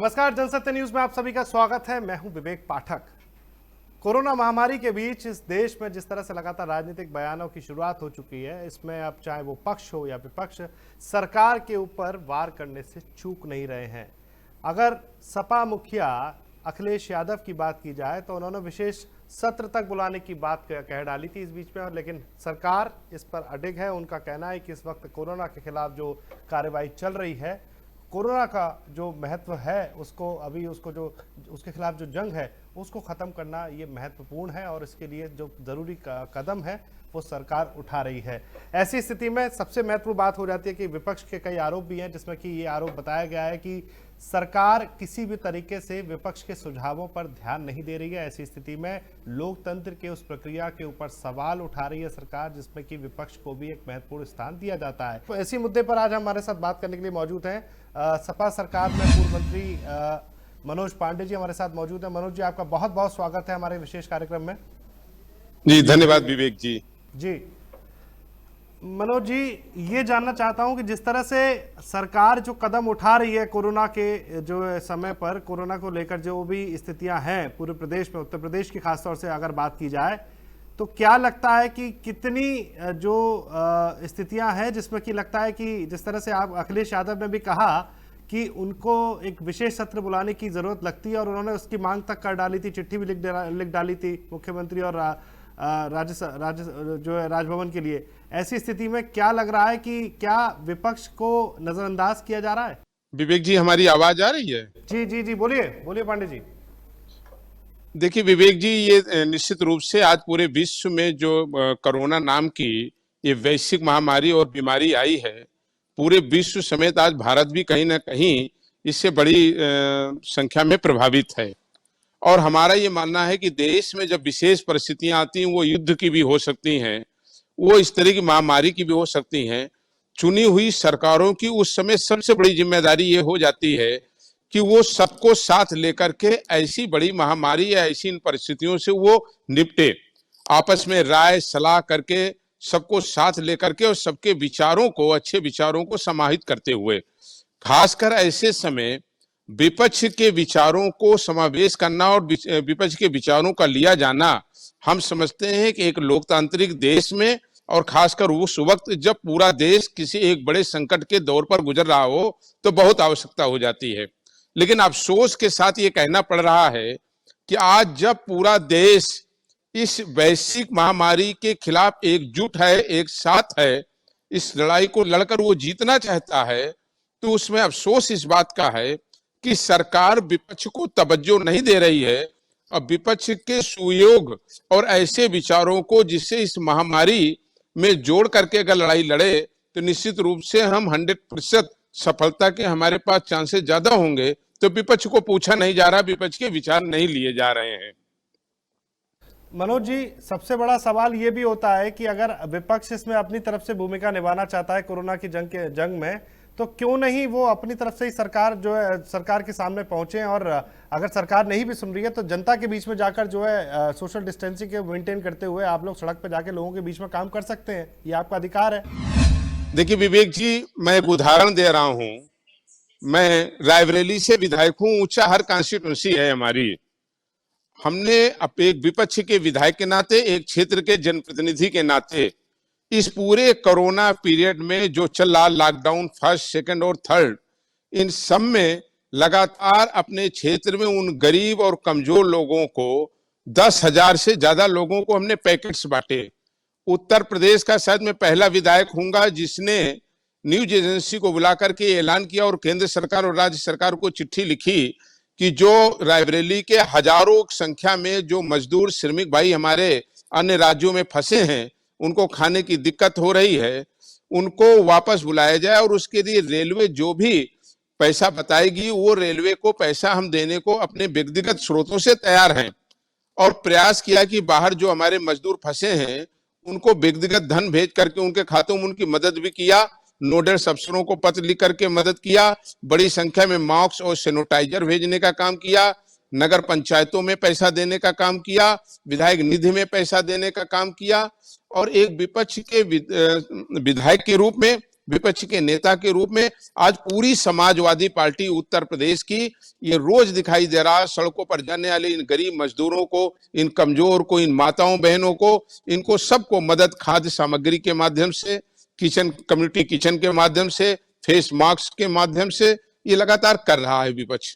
नमस्कार, जनसत्य न्यूज में आप सभी का स्वागत है। मैं हूं विवेक पाठक। कोरोना महामारी के बीच इस देश में जिस तरह से लगातार राजनीतिक बयानों की शुरुआत हो चुकी है, इसमें अब चाहे वो पक्ष हो या विपक्ष, सरकार के ऊपर वार करने से चूक नहीं रहे हैं। अगर सपा मुखिया अखिलेश यादव की बात की जाए तो उन्होंने विशेष सत्र तक बुलाने की बात कह डाली थी इस बीच में, और लेकिन सरकार इस पर अडिग है। उनका कहना है कि इस वक्त कोरोना के खिलाफ जो कार्रवाई चल रही है, कोरोना का जो महत्व है उसको अभी उसके खिलाफ जो जंग है उसको ख़त्म करना ये महत्वपूर्ण है, और इसके लिए जो ज़रूरी कदम है वो सरकार उठा रही है। ऐसी स्थिति में सबसे महत्वपूर्ण बात हो जाती है कि विपक्ष के कई आरोप भी हैं, जिसमें कि ये आरोप बताया गया है कि सरकार किसी भी तरीके से विपक्ष के सुझावों पर ध्यान नहीं दे रही है। ऐसी स्थिति में लोकतंत्र के उस प्रक्रिया के ऊपर सवाल उठा रही है सरकार, जिसमें कि विपक्ष को भी एक महत्वपूर्ण स्थान दिया जाता है। तो इसी मुद्दे पर आज हमारे साथ बात करने के लिए मौजूद हैं सपा सरकार में पूर्व मंत्री मनोज पांडे जी हमारे साथ मौजूद है। मनोज जी, आपका बहुत बहुत स्वागत है हमारे विशेष कार्यक्रम में। जी धन्यवाद विवेक जी। जी मनोज जी, ये जानना चाहता हूं कि जिस तरह से सरकार जो कदम उठा रही है कोरोना के जो समय पर, कोरोना को लेकर जो भी स्थितियां हैं पूरे प्रदेश में, उत्तर प्रदेश की खासतौर से अगर बात की जाए, तो क्या लगता है कि कितनी जो स्थितियां हैं जिसमें कि लगता है कि जिस तरह से आप अखिलेश यादव ने भी कहा कि उनको एक विशेष सत्र बुलाने की जरूरत लगती है, और उन्होंने उसकी मांग तक कर डाली थी, चिट्ठी भी लिख डाली थी मुख्यमंत्री और राजभवन के लिए। ऐसी स्थिति में क्या लग रहा है कि क्या विपक्ष को नजरअंदाज किया जा रहा है? विवेक जी, हमारी आवाज आ रही है? जी जी जी, बोलिए बोलिए पांडे जी। देखिए विवेक जी, ये निश्चित रूप से आज पूरे विश्व में जो कोरोना नाम की ये वैश्विक महामारी और बीमारी आई है, पूरे विश्व समेत आज भारत भी कहीं ना कहीं इससे बड़ी संख्या में प्रभावित है। और हमारा ये मानना है कि देश में जब विशेष परिस्थितियां आती हैं, वो युद्ध की भी हो सकती हैं, वो इस तरह की महामारी की भी हो सकती हैं। चुनी हुई सरकारों की उस समय सबसे बड़ी जिम्मेदारी ये हो जाती है कि वो सबको साथ लेकर के ऐसी बड़ी महामारी या ऐसी इन परिस्थितियों से वो निपटे, आपस में राय सलाह करके सबको साथ लेकर के और सबके विचारों को, अच्छे विचारों को समाहित करते हुए, खासकर ऐसे समय विपक्ष के विचारों को समावेश करना और विपक्ष के विचारों का लिया जाना, हम समझते हैं कि एक लोकतांत्रिक देश में, और खासकर उस वक्त जब पूरा देश किसी एक बड़े संकट के दौर पर गुजर रहा हो, तो बहुत आवश्यकता हो जाती है। लेकिन अफसोस के साथ ये कहना पड़ रहा है कि आज जब पूरा देश इस वैश्विक महामारी के खिलाफ एकजुट है, एक साथ है, इस लड़ाई को लड़कर वो जीतना चाहता है, तो उसमें अफसोस इस बात का है कि सरकार विपक्ष को तवज्जो नहीं दे रही है, और विपक्ष के सुयोग और ऐसे विचारों को जिससे इस महामारी में जोड़ करके अगर लड़ाई लड़े तो निश्चित रूप से हम 100% सफलता के हमारे पास चांसेस ज्यादा होंगे। तो विपक्ष को पूछा नहीं जा रहा, विपक्ष के विचार नहीं लिए जा रहे हैं। मनोज जी, सबसे बड़ा सवाल ये भी होता है कि अगर विपक्ष इसमें अपनी तरफ से भूमिका निभाना चाहता है कोरोना की जंग में, तो क्यों नहीं वो अपनी तरफ से ही सरकार के सामने पहुंचे, और अगर सरकार नहीं भी सुन रही है तो जनता के बीच में जाकर सोशल डिस्टेंसिंग के मेंटेन करते हुए आप लोग सड़क पर जाके लोगों के बीच में काम कर सकते हैं, ये आपका अधिकार है। देखिए विवेक जी, मैं एक उदाहरण दे रहा हूं। मैं रायबरेली से विधायक हूं, ऊंचाहार कॉन्स्टिट्यूंसी है हमारी। हमने एक विपक्ष के विधायक के नाते, एक क्षेत्र के जनप्रतिनिधि के नाते, इस पूरे कोरोना पीरियड में जो चल रहा लॉकडाउन फर्स्ट, सेकंड और थर्ड, इन सब में लगातार अपने क्षेत्र में उन गरीब और कमजोर लोगों को 10,000 से ज्यादा लोगों को हमने पैकेट्स बांटे। उत्तर प्रदेश का शायद मैं पहला विधायक हूंगा जिसने न्यूज एजेंसी को बुलाकर के ऐलान किया और केंद्र सरकार और राज्य सरकार को चिट्ठी लिखी कि जो रायबरेली के हजारों संख्या में जो मजदूर श्रमिक भाई हमारे अन्य राज्यों में फंसे हैं, उनको खाने की दिक्कत हो रही है, उनको वापस बुलाया जाए, और उसके लिए रेलवे जो भी पैसा बताएगी वो रेलवे को पैसा हम देने को अपने व्यक्तिगत स्रोतों से तैयार हैं। और प्रयास किया कि बाहर जो हमारे मजदूर फंसे हैं उनको व्यक्तिगत धन भेज करके उनके खातों में उनकी मदद भी किया, नोडल अफसरों को पत्र लिख करके मदद किया, बड़ी संख्या में मास्क और सैनिटाइजर भेजने का काम किया, नगर पंचायतों में पैसा देने का काम किया, विधायक निधि में पैसा देने का काम किया, और एक विपक्ष के विधायक के रूप में विपक्ष के नेता के रूप में आज पूरी समाजवादी पार्टी उत्तर प्रदेश की ये रोज दिखाई दे रहा है। सड़कों पर जाने वाले इन गरीब मजदूरों को, इन कमजोर को, इन माताओं बहनों को, इनको सबको मदद खाद्य सामग्री के माध्यम से, किचन कम्युनिटी किचन के माध्यम से, फेस मास्क के माध्यम से ये लगातार कर रहा है विपक्ष।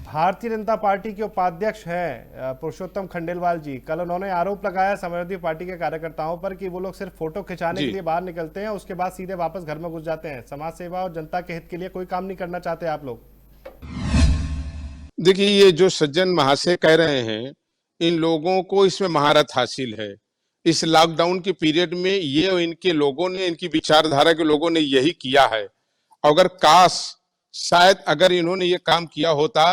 भारतीय जनता पार्टी के उपाध्यक्ष हैं पुरुषोत्तम खंडेलवाल जी, कल उन्होंने आरोप लगाया समाजवादी पार्टी के कार्यकर्ताओं पर कि वो लोग सिर्फ फोटो खिंचाने के लिए बाहर निकलते हैं, उसके बाद सीधे वापस घर में घुस जाते हैं। समाज सेवा और जनता के हित के लिए कोई काम नहीं करना चाहते आप लोग? देखिए, ये जो सज्जन महाशय कह रहे हैं, इन लोगों को इसमें महारत हासिल है। इस लॉकडाउन के पीरियड में ये और इनके लोगों ने, इनकी विचारधारा के लोगों ने यही किया है। अगर काश शायद अगर इन्होंने ये काम किया होता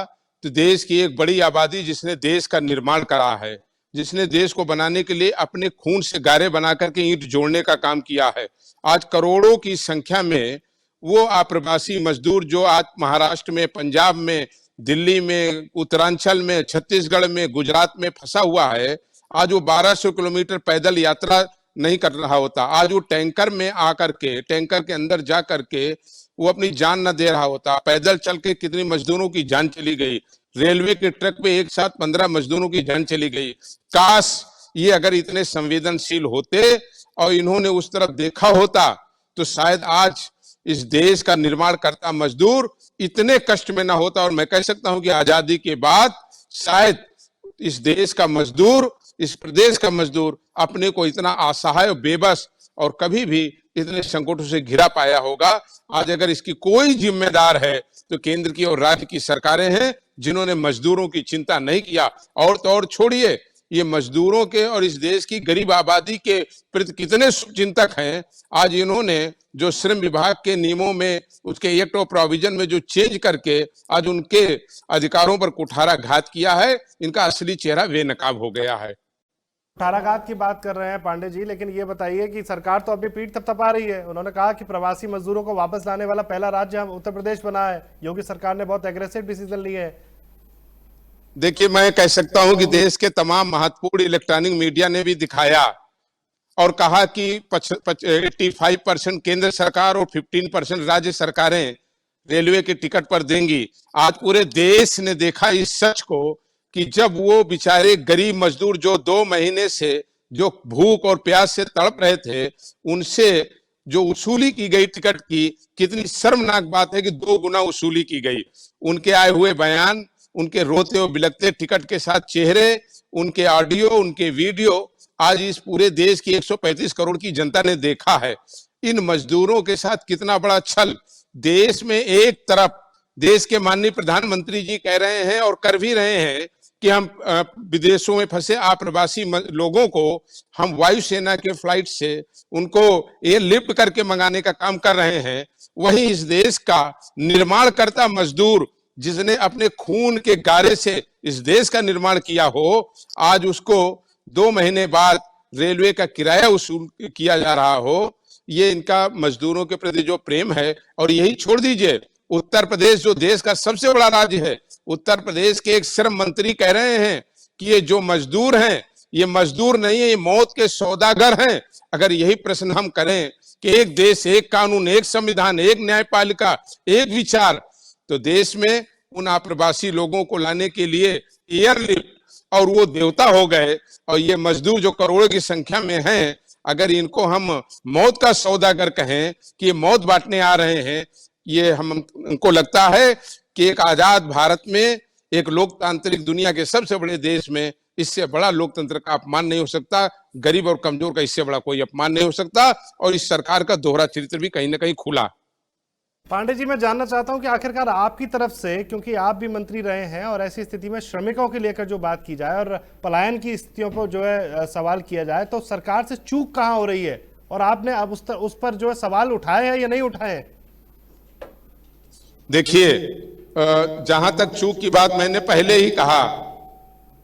तो देश की एक बड़ी आबादी जिसने देश का निर्माण करा है, जिसने देश को बनाने के लिए अपने खून से गारे बना करके ईंट जोड़ने का काम किया है, आज करोड़ों की संख्या में वो अप्रवासी मजदूर जो आज महाराष्ट्र में, पंजाब में, दिल्ली में, उत्तरांचल में, छत्तीसगढ़ में, गुजरात में फंसा हुआ है, आज वो 1200 किलोमीटर पैदल यात्रा नहीं कर रहा होता। आज वो टैंकर में आकर के, टैंकर के अंदर जा करके वो अपनी जान न दे रहा होता। पैदल चल के कितनी मजदूरों की जान चली गई, रेलवे के ट्रक पे एक साथ 15 मजदूरों की जान चली गई। काश ये अगर इतने संवेदनशील होते और इन्होंने उस तरफ देखा होता तो शायद आज इस देश का निर्माण करता मजदूर इतने कष्ट में ना होता। और मैं कह सकता हूं कि आजादी के बाद शायद इस देश का मजदूर, इस प्रदेश का मजदूर अपने को इतना असहाय, बेबस और कभी भी इतने संकटों से घिरा पाया होगा। आज अगर इसकी कोई जिम्मेदार है तो केंद्र की और राज्य की सरकारें हैं, जिन्होंने मजदूरों की चिंता नहीं किया। और तो और छोड़िए, ये मजदूरों के और इस देश की गरीब आबादी के प्रति कितने चिंतक हैं। आज इन्होंने जो श्रम विभाग के नियमों में, उसके एक्ट ऑफ प्रोविजन में जो चेंज करके आज उनके अधिकारों पर कुठाराघात किया है, इनका असली चेहरा बेनकाब हो गया है। कुठाराघात की बात कर रहे हैं पांडे जी, लेकिन ये बताइए कि सरकार तो अभी पीठ थपथपा रही है। उन्होंने कहा कि प्रवासी मजदूरों को वापस लाने वाला पहला राज्य हम उत्तर प्रदेश बना है। योगी सरकार ने बहुत एग्रेसिव डिसीजन लिए है। देखिए, मैं कह सकता हूं कि देश के तमाम महत्वपूर्ण इलेक्ट्रॉनिक मीडिया ने भी दिखाया और कहा कि 85% केंद्र सरकार और 15% राज्य सरकारें रेलवे के टिकट पर देंगी। आज पूरे देश ने देखा इस सच को कि जब वो बेचारे गरीब मजदूर जो 2 महीने से जो भूख और प्यास से तड़प रहे थे, उनसे जो वसूली की गई टिकट की, कितनी शर्मनाक बात है कि 2 गुना वसूली की गई। उनके आए हुए बयान, उनके रोते और बिलखते टिकट के साथ चेहरे, उनके ऑडियो, उनके वीडियो आज इस पूरे देश की 135 करोड़ की जनता ने देखा है। इन मजदूरों के साथ कितना बड़ा छल। देश में एक तरफ देश के माननीय प्रधानमंत्री जी कह रहे हैं और कर भी रहे हैं कि हम विदेशों में फंसे अप्रवासी लोगों को हम वायुसेना के फ्लाइट से उनको एयरलिफ्ट करके मंगाने का काम कर रहे हैं। वहीं इस देश का निर्माण करता मजदूर, जिसने अपने खून के गारे से इस देश का निर्माण किया हो, आज उसको 2 महीने बाद रेलवे का किराया वसूल किया जा रहा हो। ये इनका मजदूरों के प्रति जो प्रेम है। और यही छोड़ दीजिए, उत्तर प्रदेश जो देश का सबसे बड़ा राज्य है, उत्तर प्रदेश के एक श्रम मंत्री कह रहे हैं कि ये जो मजदूर हैं, ये मजदूर नहीं है, ये मौत के सौदागर हैं। अगर यही प्रश्न हम करें कि एक देश, एक कानून, एक संविधान, एक न्यायपालिका, एक विचार, तो देश में उन अप्रवासी लोगों को लाने के लिए एयरलिफ्ट और वो देवता हो गए। और ये मजदूर जो करोड़ों की संख्या में हैं, अगर इनको हम मौत का सौदागर कहें कि ये मौत बांटने आ रहे हैं, ये हमको लगता है कि एक आजाद भारत में, एक लोकतांत्रिक दुनिया के सबसे बड़े देश में इससे बड़ा लोकतंत्र का अपमान नहीं हो सकता। गरीब और कमजोर का इससे बड़ा कोई अपमान नहीं हो सकता। और इस सरकार का दोहरा चरित्र भी कहीं ना कहीं खुला। पांडे जी, मैं जानना चाहता हूं कि आखिरकार आपकी तरफ से, क्योंकि आप भी मंत्री रहे हैं और ऐसी स्थिति में श्रमिकों के लेकर जो बात की जाए और पलायन की स्थितियों पर जो है सवाल किया जाए, तो सरकार से चूक कहां हो रही है और आपने अब उस पर जो है सवाल उठाए हैं या नहीं उठाए? देखिए, जहां तक चूक की बात मैंने पहले ही कहा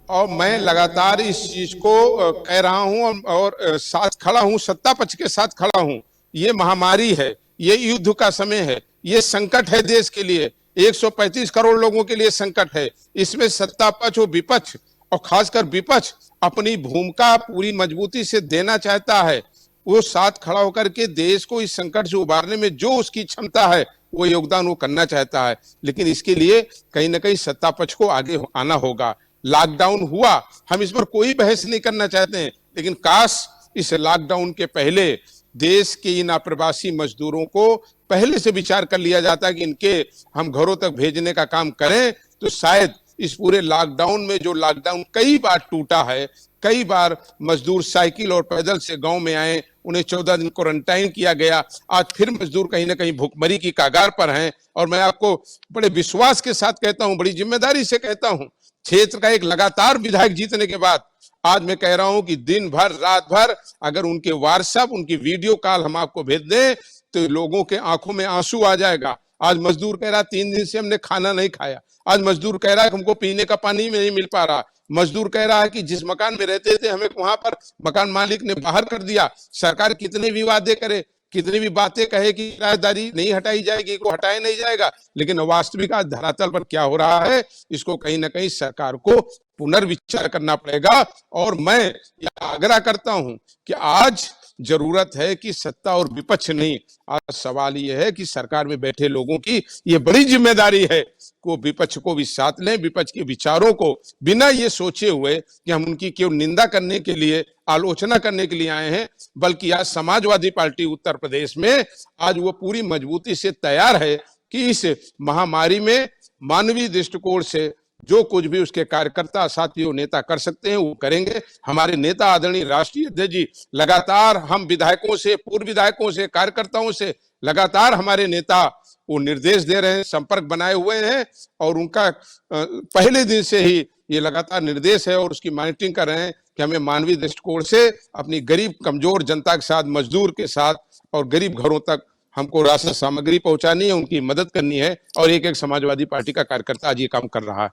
और मैं लगातार इस चीज को कह रहा हूं और साथ खड़ा हूं, सत्ता पक्ष के साथ खड़ा हूं। ये महामारी है, ये युद्ध का समय है, ये संकट है देश के लिए, 135 करोड़ लोगों के लिए संकट है। इसमें सत्ता पक्ष और विपक्ष, और खासकर विपक्ष, अपनी भूमिका पूरी मजबूती से देना चाहता है। वो साथ खड़ा होकर के देश को इस संकट से उबारने में जो उसकी क्षमता है वो योगदान वो करना चाहता है, लेकिन इसके लिए कहीं ना कहीं सत्ता पक्ष को आगे आना होगा। लॉकडाउन हुआ, हम इस पर कोई बहस नहीं करना चाहते हैं, लेकिन काश इस लॉकडाउन के पहले देश के इन अप्रवासी मजदूरों को पहले से विचार कर लिया जाता कि इनके हम घरों तक भेजने का काम करें, तो शायद इस पूरे लॉकडाउन में, जो लॉकडाउन कई बार टूटा है, कई बार मजदूर साइकिल और पैदल से गांव में आए, उन्हें 14 दिन क्वारंटाइन किया गया, आज फिर मजदूर कहीं ना कहीं भुखमरी की कगार पर हैं। और मैं आपको बड़े विश्वास के साथ कहता हूं, बड़ी जिम्मेदारी से कहता हूं, क्षेत्र का एक लगातार विधायक जीतने के बाद आज मैं कह रहा हूं कि दिन भर रात भर अगर उनके व्हाट्सएप, उनकी वीडियो कॉल हम आपको भेज दें तो लोगों के आंखों में आंसू आ जाएगा। आज मजदूर कह रहा 3 दिन से हमने खाना नहीं खाया, आज मजदूर कह रहा है हमको पीने का पानी में नहीं मिल पा रहा, मजदूर कह रहा है कि जिस मकान में रहते थे हमें वहां पर मकान मालिक ने बाहर कर दिया। सरकार कितने भी वादे करे, कितनी भी बातें कहे कि किराएदारी नहीं हटाई जाएगी, को हटाया नहीं जाएगा, लेकिन वास्तविक आज धरातल पर क्या हो रहा है, इसको कहीं ना कहीं सरकार को पुनर्विचार करना पड़ेगा। और मैं यह आग्रह करता हूं कि आज जरूरत है कि सत्ता और विपक्ष नहीं, आज सवाल यह है कि सरकार में बैठे लोगों की ये बड़ी जिम्मेदारी है कि विपक्ष को भी साथ लें, विपक्ष के विचारों को बिना ये सोचे हुए कि हम उनकी क्यों निंदा करने के लिए, आलोचना करने के लिए आए हैं, बल्कि आज समाजवादी पार्टी उत्तर प्रदेश में आज वो पूरी मजबूती से तैयार है कि इस महामारी में मानवीय दृष्टिकोण से जो कुछ भी उसके कार्यकर्ता साथियों नेता कर सकते हैं वो करेंगे। हमारे नेता आदरणीय राष्ट्रीय अध्यक्ष जी लगातार हम विधायकों से, पूर्व विधायकों से, कार्यकर्ताओं से लगातार हमारे नेता वो निर्देश दे रहे हैं, संपर्क बनाए हुए हैं, और उनका पहले दिन से ही ये लगातार निर्देश है और उसकी मॉनिटरिंग कर रहे हैं कि हमें मानवीय दृष्टिकोण से अपनी गरीब कमजोर जनता के साथ, मजदूर के साथ और गरीब घरों तक हमको राशन सामग्री पहुंचानी है, उनकी मदद करनी है, और एक एक समाजवादी पार्टी का कार्यकर्ता आज ये काम कर रहा है।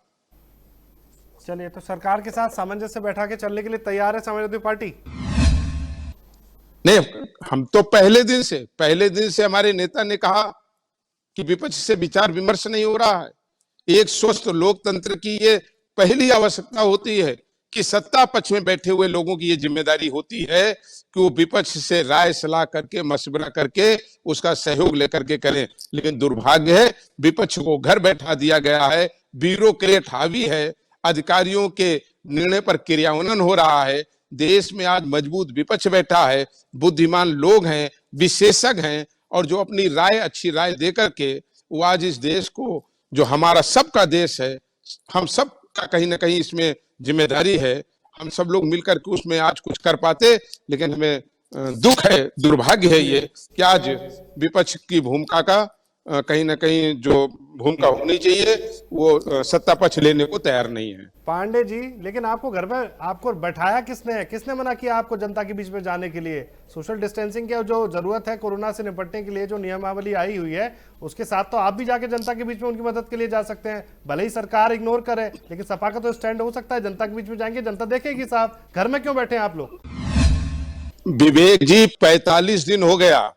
चलिए, तो सरकार के साथ सामंजस्य बैठा के चलने के लिए तैयार है समाजवादी पार्टी? नहीं, हम तो पहले दिन से हमारे नेता ने कहा कि विपक्ष से विचार विमर्श नहीं हो रहा है। एक स्वस्थ लोकतंत्र की ये पहली आवश्यकता होती है कि सत्ता पक्ष में बैठे हुए लोगों की ये जिम्मेदारी होती है कि वो विपक्ष से राय सलाह करके, मशवरा करके उसका सहयोग लेकर के करें। लेकिन दुर्भाग्य है, विपक्ष को घर बैठा दिया गया है, ब्यूरोक्रेट हावी है, अधिकारियों के निर्णय पर क्रियान्वयन हो रहा है। देश में आज मजबूत विपक्ष बैठा है, बुद्धिमान लोग हैं, विशेषज्ञ हैं, और जो अपनी राय, अच्छी राय देकर के वो आज इस देश को, जो हमारा सबका देश है, हम सब का कहीं ना कहीं इसमें जिम्मेदारी है, हम सब लोग मिलकर के उसमें आज कुछ कर पाते। लेकिन हमें दुख है, दुर्भाग्य है ये कि आज विपक्ष की भूमिका का कहीं ना कहीं जो भूमिका होनी चाहिए वो सत्ता पक्ष लेने को तैयार नहीं है। पांडे जी, लेकिन आपको घर में आपको बैठाया किसने मना किया आपको जनता के बीच में जाने के लिए? सोशल डिस्टेंसिंग की जो जरूरत है कोरोना से निपटने के लिए, जो नियमावली आई हुई है, उसके साथ तो आप भी जाके जनता के बीच में उनकी मदद के लिए जा सकते हैं। भले ही सरकार इग्नोर करे, लेकिन सपा का तो स्टैंड हो सकता है, जनता के बीच में जाएंगे, जनता देखेगी साहब घर में क्यों बैठे हैं आप लोग। विवेक जी, 45 दिन हो गया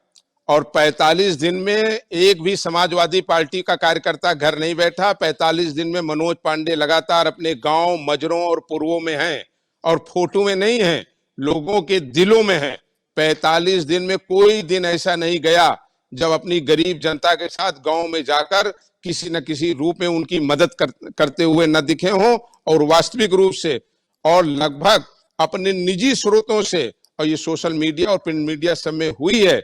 और 45 दिन में एक भी समाजवादी पार्टी का कार्यकर्ता घर नहीं बैठा। 45 दिन में मनोज पांडे लगातार अपने गांव, मजरों और पूर्वों में हैं, और फोटो में नहीं है, लोगों के दिलों में है। 45 दिन में कोई दिन ऐसा नहीं गया जब अपनी गरीब जनता के साथ गांव में जाकर किसी न किसी रूप में उनकी मदद करते हुए न दिखे हों, और वास्तविक रूप से और लगभग अपने निजी स्रोतों से, और ये सोशल मीडिया और प्रिंट मीडिया सब में हुई है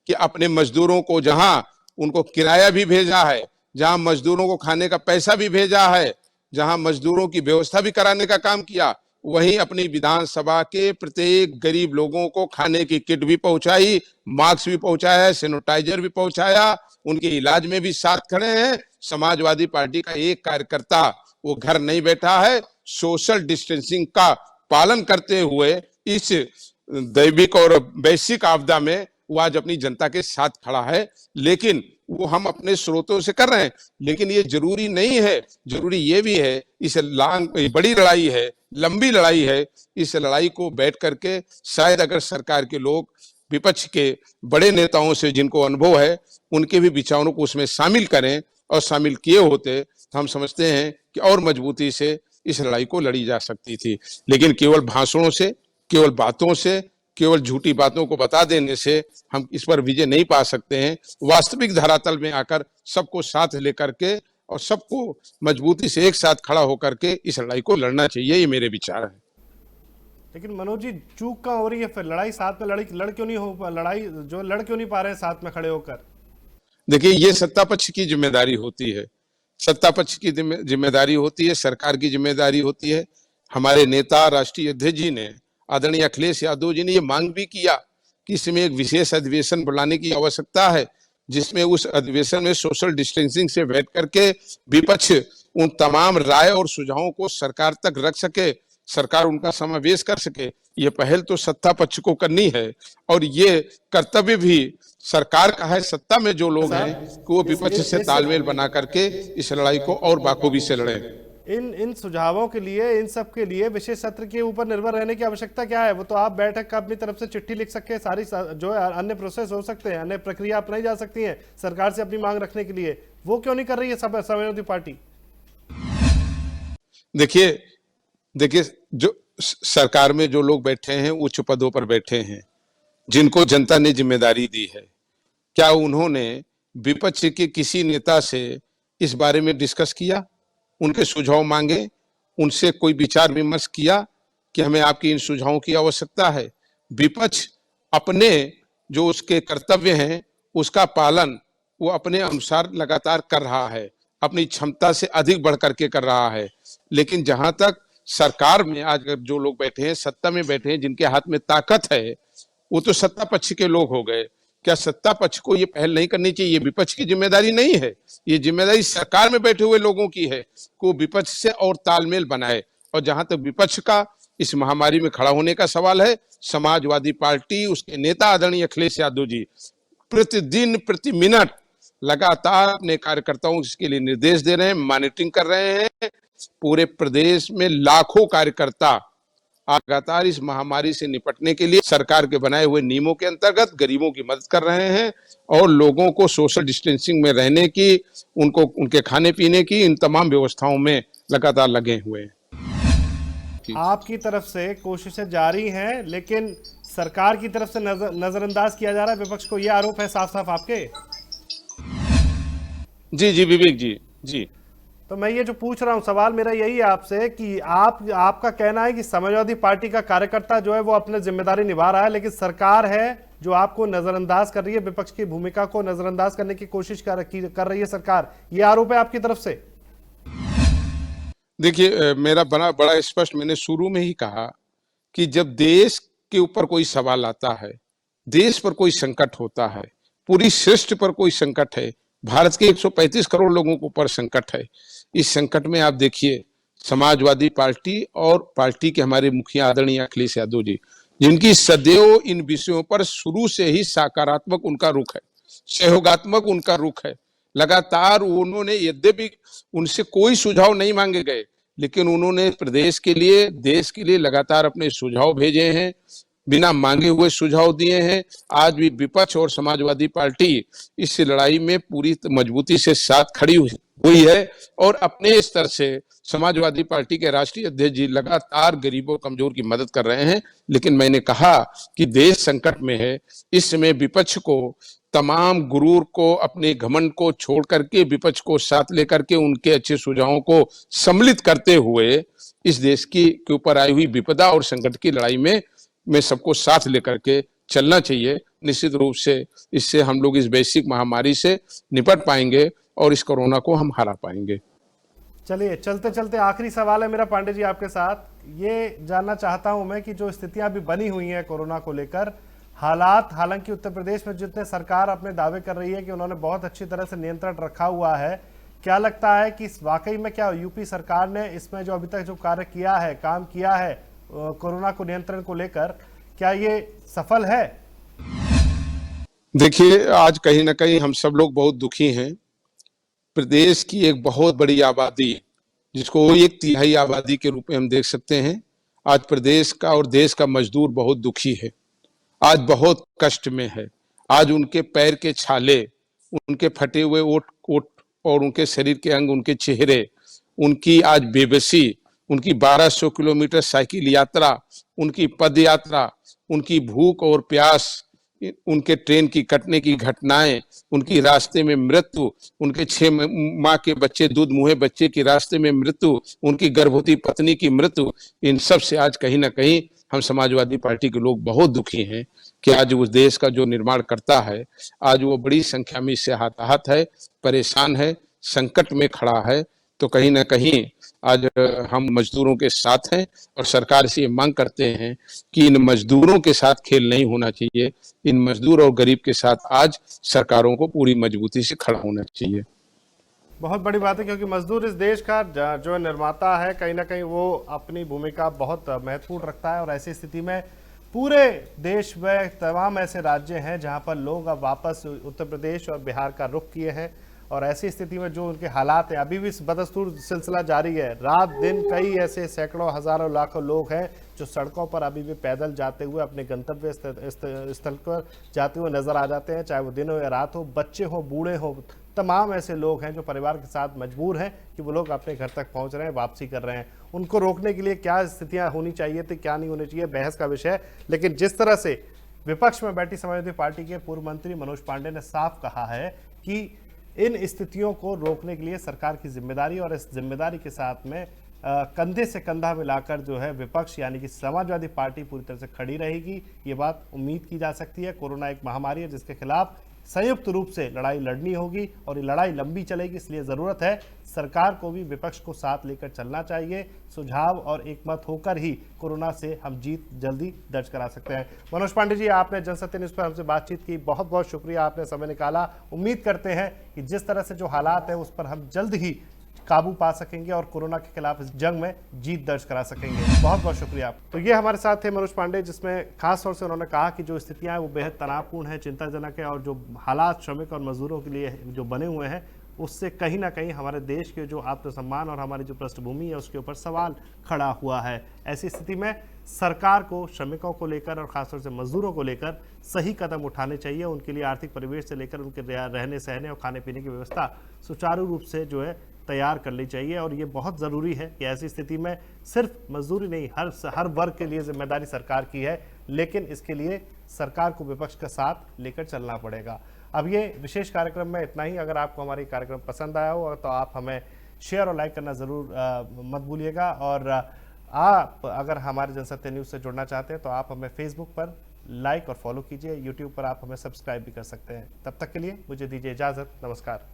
कि अपने मजदूरों को जहां उनको किराया भी भेजा है, जहां मजदूरों को खाने का पैसा भी भेजा है, जहां मजदूरों की व्यवस्था भी कराने का काम किया, वहीं अपनी विधानसभा के प्रत्येक गरीब लोगों को खाने की किट भी पहुंचाई, मास्क भी पहुंचाया, सैनिटाइजर भी पहुंचाया, उनके इलाज में भी साथ खड़े हैं। समाजवादी पार्टी का एक कार्यकर्ता वो घर नहीं बैठा है, सोशल डिस्टेंसिंग का पालन करते हुए इस दैविक और वैश्विक आपदा में वो आज अपनी जनता के साथ खड़ा है। लेकिन वो हम अपने स्रोतों से कर रहे हैं, लेकिन ये जरूरी नहीं है, जरूरी ये भी है, इस बड़ी लड़ाई है, लंबी लड़ाई है, इस लड़ाई को बैठ करके शायद अगर सरकार के लोग, विपक्ष के बड़े नेताओं से जिनको अनुभव है, उनके भी विचारों को उसमें शामिल करें, और शामिल किए होते तो हम समझते हैं कि और मजबूती से इस लड़ाई को लड़ी जा सकती थी। लेकिन केवल भाषणों से, केवल बातों से, केवल झूठी बातों को बता देने से हम इस पर विजय नहीं पा सकते हैं। वास्तविक धरातल में आकर सबको साथ लेकर के और सबको मजबूती से एक साथ खड़ा होकर के इस लड़ाई को लड़ना चाहिए, ये मेरे विचार है। लेकिन मनोज जी, चूक कहाँ हो रही है? फिर लड़ाई साथ में लड़ क्यों नहीं हो, लड़ाई जो लड़ क्यों नहीं पा रहे हैं साथ में खड़े होकर? देखिए, ये सत्ता पक्ष की जिम्मेदारी होती है, सत्ता पक्ष की जिम्मेदारी होती है, सरकार की जिम्मेदारी होती है। हमारे नेता राष्ट्रीय अध्यक्ष जी ने, आदरणीय अखिलेश यादव जी ने ये मांग भी किया कि इसमें एक विशेष अधिवेशन बुलाने की आवश्यकता है, जिसमें उस अधिवेशन में सोशल डिस्टेंसिंग से बैठ करके विपक्ष उन तमाम राय और सुझावों को सरकार तक रख सके, सरकार उनका समावेश कर सके। ये पहल तो सत्ता पक्ष को करनी है और ये कर्तव्य भी सरकार का है, सत्ता में जो लोग हैं कि वो विपक्ष से तालमेल बना करके इस लड़ाई को और बाखूबी से लड़ें। इन सुझावों के लिए, इन सब के लिए विशेष सत्र के ऊपर निर्भर रहने की आवश्यकता क्या है? वो तो आप बैठक का अपनी तरफ से चिट्ठी लिख सकते हैं, सारी जो है अन्य प्रोसेस हो सकते हैं, अन्य प्रक्रिया अपनाई जा सकती है सरकार से अपनी मांग रखने के लिए। वो क्यों नहीं कर रही है समाजवादी पार्टी? देखिए, जो सरकार में जो लोग बैठे हैं, उच्च पदों पर बैठे हैं, जिनको जनता ने जिम्मेदारी दी है, क्या उन्होंने विपक्ष के किसी नेता से इस बारे में डिस्कस किया, उनके सुझाव मांगे, उनसे कोई विचार विमर्श किया कि हमें आपकी इन सुझावों की आवश्यकता है? विपक्ष अपने जो उसके कर्तव्य हैं उसका पालन वो अपने अनुसार लगातार कर रहा है, अपनी क्षमता से अधिक बढ़ करके कर रहा है। लेकिन जहां तक सरकार में आज जो लोग बैठे हैं, सत्ता में बैठे हैं, जिनके हाथ में ताकत है, वो तो सत्ता पक्ष के लोग हो गए। क्या सत्ता पक्ष को ये पहल नहीं करनी चाहिए? ये विपक्ष की जिम्मेदारी नहीं है, ये जिम्मेदारी सरकार में बैठे हुए लोगों की है कि वो विपक्ष से और तालमेल बनाए। और जहां तक विपक्ष का इस महामारी में खड़ा होने का सवाल है, समाजवादी पार्टी, उसके नेता आदरणीय अखिलेश यादव जी प्रतिदिन प्रति मिनट लगातार अपने कार्यकर्ताओं को इसके लिए निर्देश दे रहे हैं, मॉनिटरिंग कर रहे हैं। पूरे प्रदेश में लाखों कार्यकर्ता लगातार इस महामारी से निपटने के लिए सरकार के बनाए हुए नियमों के अंतर्गत गरीबों की मदद कर रहे हैं और लोगों को सोशल डिस्टेंसिंग में रहने की, उनको उनके खाने पीने की, इन तमाम व्यवस्थाओं में लगातार लगे हुए हैं। आपकी तरफ से कोशिशें जारी हैं, लेकिन सरकार की तरफ से नजरअंदाज किया जा रहा है विपक्ष को, ये आरोप है साफ साफ आपके। जी विवेक जी। तो मैं ये जो पूछ रहा हूं, सवाल मेरा यही है आपसे कि आपका कहना है कि समाजवादी पार्टी का कार्यकर्ता जो है वो अपनी जिम्मेदारी निभा रहा है, लेकिन सरकार है जो आपको नजरअंदाज कर रही है, विपक्ष की भूमिका को नजरअंदाज करने की कोशिश कर रही है सरकार, ये आरोप है आपकी तरफ से? देखिए, मेरा बड़ा स्पष्ट, मैंने शुरू में ही कहा कि जब देश के ऊपर कोई सवाल आता है, देश पर कोई संकट होता है, पूरी सृष्टि पर कोई संकट है, भारत के 135 करोड़ लोगों के ऊपर संकट है। इस संकट में आप देखिए, समाजवादी पार्टी और पार्टी के हमारे मुखिया आदरणीय अखिलेश यादव जी, जिनकी सदैव इन विषयों पर शुरू से ही सकारात्मक उनका रुख है, सहयोगात्मक उनका रुख है। लगातार उन्होंने, यद्यपि उनसे कोई सुझाव नहीं मांगे गए, लेकिन उन्होंने प्रदेश के लिए, देश के लिए लगातार अपने सुझाव भेजे हैं, बिना मांगे हुए सुझाव दिए हैं। आज भी विपक्ष और समाजवादी पार्टी इस लड़ाई में पूरी मजबूती से साथ खड़ी हुई है और अपने स्तर से समाजवादी पार्टी के राष्ट्रीय अध्यक्ष जी लगातार गरीबों कमजोर की मदद कर रहे हैं। लेकिन मैंने कहा कि देश संकट में है, इस समय विपक्ष को तमाम गुरूर को, अपने घमंड को छोड़ करके, विपक्ष को साथ लेकर के उनके अच्छे सुझावों को सम्मिलित करते हुए इस देश के ऊपर आई हुई विपदा और संकट की लड़ाई में सबको साथ लेकर के चलना चाहिए। निश्चित रूप से इससे हम लोग इस वैश्विक महामारी से निपट पाएंगे और इस कोरोना को हम हरा पाएंगे। चलिए, चलते चलते आखिरी सवाल है मेरा पांडे जी आपके साथ, ये जानना चाहता हूं मैं कि जो स्थितियां अभी बनी हुई हैं कोरोना को लेकर, हालात, हालांकि उत्तर प्रदेश में जितने सरकार अपने दावे कर रही है कि उन्होंने बहुत अच्छी तरह से नियंत्रण रखा हुआ है, क्या लगता है कि वाकई में क्या यूपी सरकार ने इसमें जो अभी तक जो कार्य किया है, काम किया है कोरोना को नियंत्रण को लेकर, क्या ये सफल है? देखिए, आज कहीं ना कहीं हम सब लोग बहुत दुखी हैं। प्रदेश की एक बहुत बड़ी आबादी, जिसको 1/3 आबादी के रूप में हम देख सकते हैं, आज प्रदेश का और देश का मजदूर बहुत दुखी है, आज बहुत कष्ट में है। आज उनके पैर के छाले, उनके फटे हुए ओठ और उनके शरीर के अंग, उनके चेहरे, उनकी आज बेबसी, उनकी 1200 किलोमीटर साइकिल यात्रा उनकी पदयात्रा, उनकी भूख और प्यास, उनके ट्रेन की कटने की घटनाएं, उनकी रास्ते में मृत्यु, उनके 6 माह के बच्चे, दूध मुहे बच्चे की रास्ते में मृत्यु, उनकी गर्भवती पत्नी की मृत्यु, इन सब से आज कहीं ना कहीं हम समाजवादी पार्टी के लोग बहुत दुखी हैं कि आज उस देश का जो निर्माण करता है, आज वो बड़ी संख्या में इससे हताहत है, परेशान है, संकट में खड़ा है। तो कहीं ना कहीं आज हम मजदूरों के साथ हैं और सरकार से ये मांग करते हैं कि इन मजदूरों के साथ खेल नहीं होना चाहिए। इन मजदूर और गरीब के साथ आज सरकारों को पूरी मजबूती से खड़ा होना चाहिए। बहुत बड़ी बात है, क्योंकि मजदूर इस देश का जो निर्माता है, कहीं ना कहीं वो अपनी भूमिका बहुत महत्वपूर्ण रखता है। और ऐसी स्थिति में पूरे देश में तमाम ऐसे राज्य हैं जहां पर लोग अब वापस उत्तर प्रदेश और बिहार का रुख किए हैं। और ऐसी स्थिति में जो उनके हालात हैं, अभी भी बदस्तूर सिलसिला जारी है। रात दिन कई ऐसे सैकड़ों हजारों लाखों लोग हैं जो सड़कों पर अभी भी पैदल जाते हुए अपने गंतव्य स्थल पर जाते हुए नजर आ जाते हैं, चाहे वो दिन हो या रात हो, बच्चे हो बूढ़े हो। तमाम ऐसे लोग हैं जो परिवार के साथ मजबूर हैं कि वो लोग अपने घर तक पहुंच रहे हैं, वापसी कर रहे हैं। उनको रोकने के लिए क्या स्थितियां होनी चाहिए थी, क्या नहीं होनी चाहिए, बहस का विषय है। लेकिन जिस तरह से विपक्ष में बैठी समाजवादी पार्टी के पूर्व मंत्री मनोज पांडे ने साफ कहा है कि इन स्थितियों को रोकने के लिए सरकार की जिम्मेदारी, और इस जिम्मेदारी के साथ में कंधे से कंधा मिलाकर जो है विपक्ष यानी कि समाजवादी पार्टी पूरी तरह से खड़ी रहेगी। ये बात उम्मीद की जा सकती है। कोरोना एक महामारी है जिसके खिलाफ संयुक्त रूप से लड़ाई लड़नी होगी और ये लड़ाई लंबी चलेगी। इसलिए ज़रूरत है सरकार को भी विपक्ष को साथ लेकर चलना चाहिए। सुझाव और एकमत होकर ही कोरोना से हम जीत जल्दी दर्ज करा सकते हैं। मनोज पांडे जी, आपने जनसत्य न्यूज़ पर हमसे बातचीत की, बहुत बहुत शुक्रिया, आपने समय निकाला। उम्मीद करते हैं कि जिस तरह से जो हालात है उस पर हम जल्द ही काबू पा सकेंगे और कोरोना के खिलाफ इस जंग में जीत दर्ज करा सकेंगे। बहुत बहुत शुक्रिया। तो ये हमारे साथ थे मनोज पांडे, जिसमें खास तौर से उन्होंने कहा कि जो स्थितियां हैं वो बेहद तनावपूर्ण है, चिंताजनक है, और जो हालात श्रमिक और मजदूरों के लिए जो बने हुए हैं उससे कहीं ना कहीं हमारे देश के जो आत्मसम्मान और हमारी जो पृष्ठभूमि है उसके ऊपर सवाल खड़ा हुआ है। ऐसी स्थिति में सरकार को श्रमिकों को लेकर और खासतौर से मजदूरों को लेकर सही कदम उठाने चाहिए। उनके लिए आर्थिक परिवेश से लेकर उनके रहने सहने और खाने पीने की व्यवस्था सुचारू रूप से जो है तैयार कर ली चाहिए। और ये बहुत ज़रूरी है कि ऐसी स्थिति में सिर्फ मजदूरी नहीं, हर वर्ग के लिए जिम्मेदारी सरकार की है, लेकिन इसके लिए सरकार को विपक्ष का साथ लेकर चलना पड़ेगा। अब ये विशेष कार्यक्रम में इतना ही। अगर आपको हमारी कार्यक्रम पसंद आया हो तो आप हमें शेयर और लाइक करना ज़रूर मत भूलिएगा। और आप अगर हमारे जनसत्य न्यूज़ से जुड़ना चाहते हैं तो आप हमें फेसबुक पर लाइक और फॉलो कीजिए, यूट्यूब पर आप हमें सब्सक्राइब भी कर सकते हैं। तब तक के लिए मुझे दीजिए इजाज़त। नमस्कार।